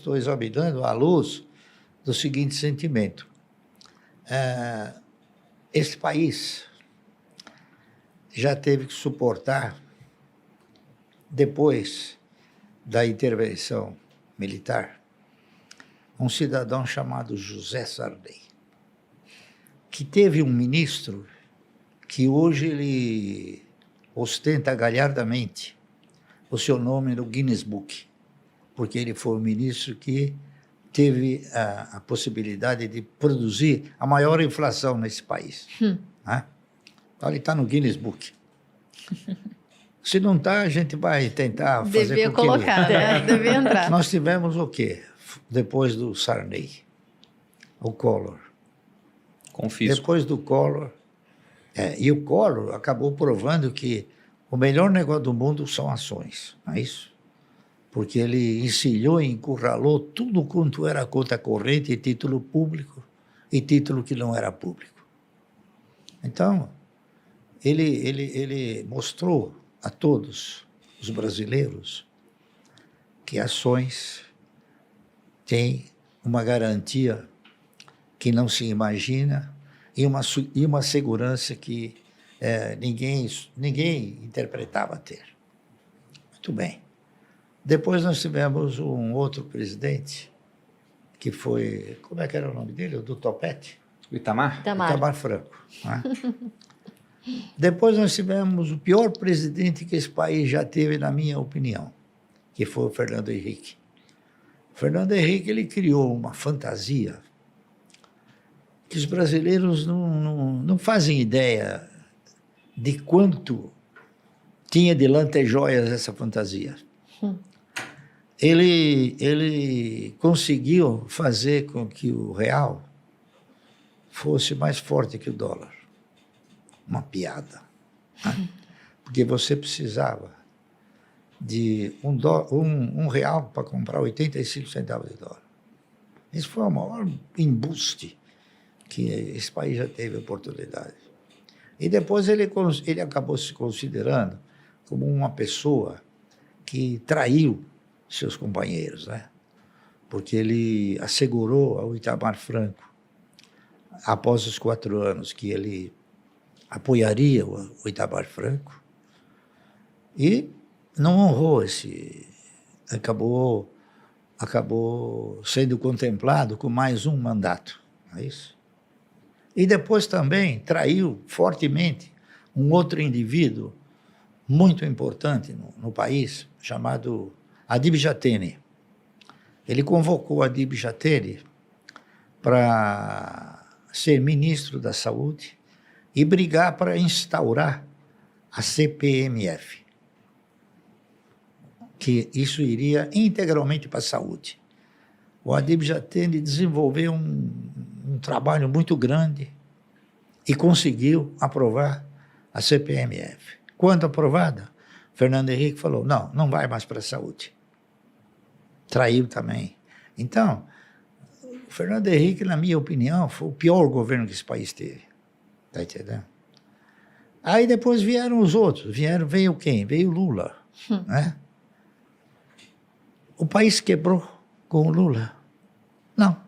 estou examinando à luz do seguinte sentimento. Este país já teve que suportar, depois da intervenção militar, um cidadão chamado José Sarney, que teve um ministro que hoje ele ostenta galhardamente o seu nome no Guinness Book, porque ele foi o ministro que teve a possibilidade de produzir a maior inflação nesse país. Né? Então, ele está no Guinness Book. Se não está, a gente vai tentar fazer Devia com que colocar, né? Devia entrar. Nós tivemos o quê? Depois do Sarney, o Collor. Confisco. Depois do Collor. E o Collor acabou provando que o melhor negócio do mundo são ações, não é isso? Porque ele encilhou e encurralou tudo quanto era conta corrente e título público e título que não era público. Então, ele mostrou a todos os brasileiros que ações têm uma garantia que não se imagina e uma segurança que ninguém interpretava ter. Muito bem. Depois nós tivemos um outro presidente, que foi... Como é que era o nome dele? O do topete? O Itamar? Itamar Franco. Né? Depois nós tivemos o pior presidente que esse país já teve, na minha opinião, que foi o Fernando Henrique. O Fernando Henrique ele criou uma fantasia que os brasileiros não fazem ideia de quanto tinha de lantejouas essa fantasia. Ele conseguiu fazer com que o real fosse mais forte que o dólar. Uma piada. Né? Porque você precisava de um real para comprar 85 centavos de dólar. Isso foi o maior embuste que esse país já teve oportunidade. E depois ele acabou se considerando como uma pessoa que traiu seus companheiros, né? Porque ele assegurou ao Itamar Franco, após os 4 anos, que ele apoiaria o Itamar Franco e não honrou acabou sendo contemplado com mais um mandato, não é isso? E depois também traiu fortemente um outro indivíduo muito importante no país, chamado Adib Jatene. Ele convocou Adib Jatene para ser ministro da Saúde e brigar para instaurar a CPMF, que isso iria integralmente para a saúde. O Adib Jatene desenvolveu um trabalho muito grande e conseguiu aprovar a CPMF. Quando aprovada, Fernando Henrique falou, não vai mais para a saúde. Traiu também. Então, o Fernando Henrique, na minha opinião, foi o pior governo que esse país teve. Está entendendo? Aí depois vieram os outros. Veio quem? Veio Lula. Né? O país quebrou com o Lula? Não.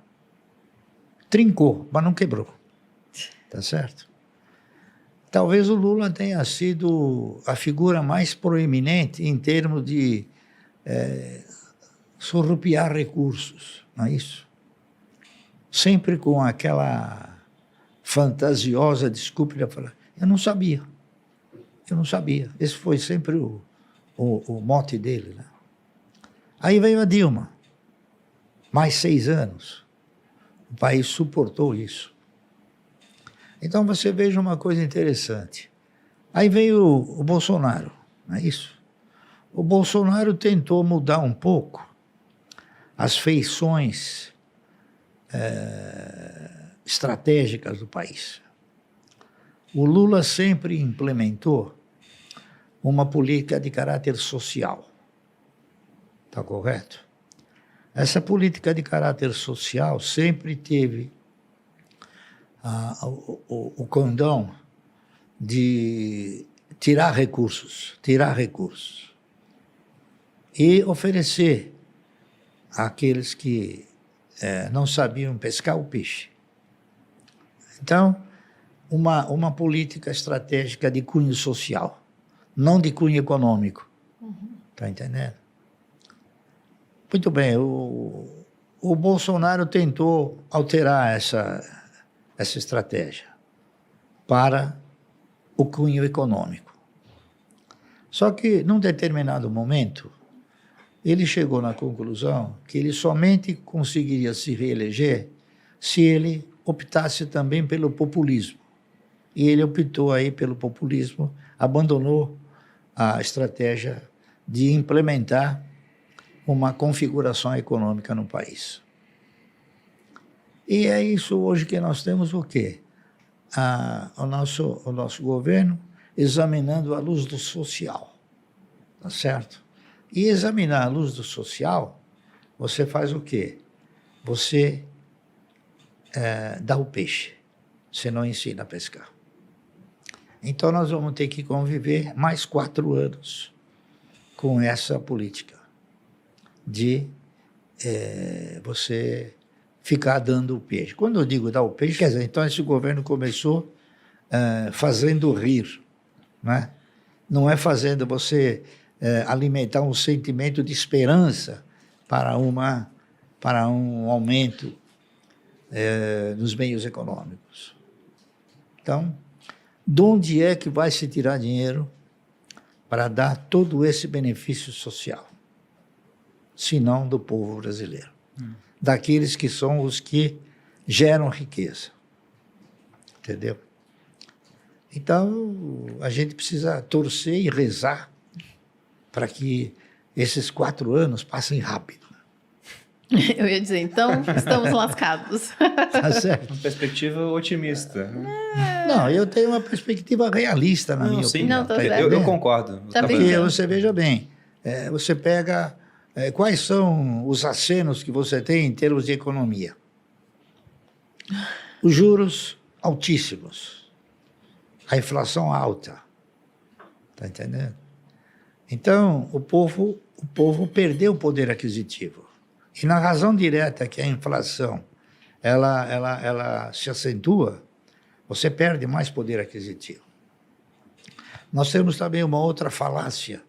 Trincou, mas não quebrou. Tá certo? Talvez o Lula tenha sido a figura mais proeminente em termos de surrupiar recursos, não é isso? Sempre com aquela fantasiosa desculpa de falar, eu não sabia. Esse foi sempre o mote dele. Né? Aí veio a Dilma, mais 6 anos. O país suportou isso. Então você veja uma coisa interessante. Aí veio o Bolsonaro, não é isso? O Bolsonaro tentou mudar um pouco as feições estratégicas do país. O Lula sempre implementou uma política de caráter social. Está correto? Essa política de caráter social sempre teve o condão de tirar recursos e oferecer àqueles que não sabiam pescar o peixe. Então, uma política estratégica de cunho social, não de cunho econômico. Está entendendo? Muito bem, o Bolsonaro tentou alterar essa estratégia para o cunho econômico. Só que, num determinado momento, ele chegou na conclusão que ele somente conseguiria se reeleger se ele optasse também pelo populismo. E ele optou aí pelo populismo, abandonou a estratégia de implementar uma configuração econômica no país. E é isso hoje que nós temos o quê? O nosso governo examinando a luz do social, tá certo? E examinar a luz do social, você faz o quê? Você dá o peixe, você não ensina a pescar. Então nós vamos ter que conviver mais 4 anos com essa política de você ficar dando o peixe. Quando eu digo dar o peixe, quer dizer, então esse governo começou fazendo rir, né? Não é fazendo você alimentar um sentimento de esperança para um aumento nos meios econômicos. Então, de onde é que vai se tirar dinheiro para dar todo esse benefício social? Se não do povo brasileiro. Daqueles que são os que geram riqueza. Entendeu? Então, a gente precisa torcer e rezar para que esses 4 anos passem rápido. Eu ia dizer, então, estamos lascados. Tá certo? Uma perspectiva otimista. Não, eu tenho uma perspectiva realista na minha sim, opinião. Não, tá tá certo. eu entendendo? concordo. Tá Porque brincando. você veja bem, você pega quais são os acenos que você tem em termos de economia. Os juros altíssimos, a inflação alta, tá entendendo? Então, o povo perdeu o poder aquisitivo. E na razão direta que a inflação ela se acentua, você perde mais poder aquisitivo. Nós temos também uma outra falácia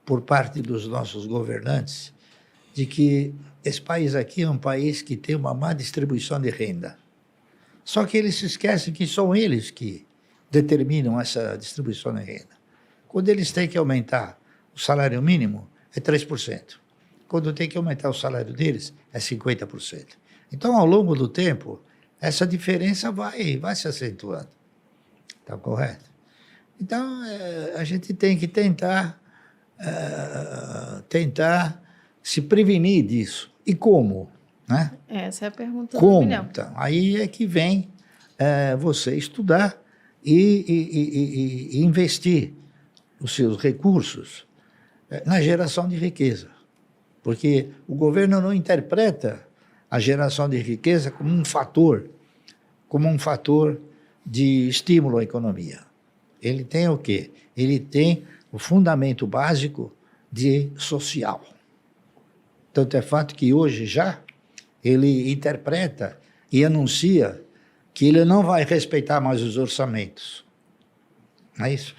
por parte dos nossos governantes, de que esse país aqui é um país que tem uma má distribuição de renda. Só que eles se esquecem que são eles que determinam essa distribuição de renda. Quando eles têm que aumentar o salário mínimo, é 3%. Quando tem que aumentar o salário deles, é 50%. Então, ao longo do tempo, essa diferença vai se acentuando. Está correto? Então, a gente tem que tentar se prevenir disso. E como? Né? Essa é a pergunta do Como? milhão. Então, aí é que vem você estudar e investir os seus recursos na geração de riqueza. Porque o governo não interpreta a geração de riqueza como um fator de estímulo à economia. Ele tem o quê? Ele tem o fundamento básico de social. Tanto é fato que hoje já ele interpreta e anuncia que ele não vai respeitar mais os orçamentos. Não é isso?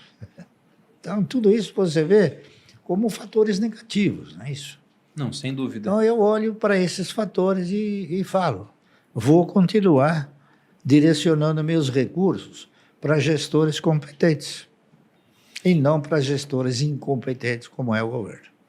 Então, tudo isso você vê como fatores negativos, não é isso? Não, sem dúvida. Então, eu olho para esses fatores e falo, vou continuar direcionando meus recursos para gestores competentes e não para gestores incompetentes, como é o governo.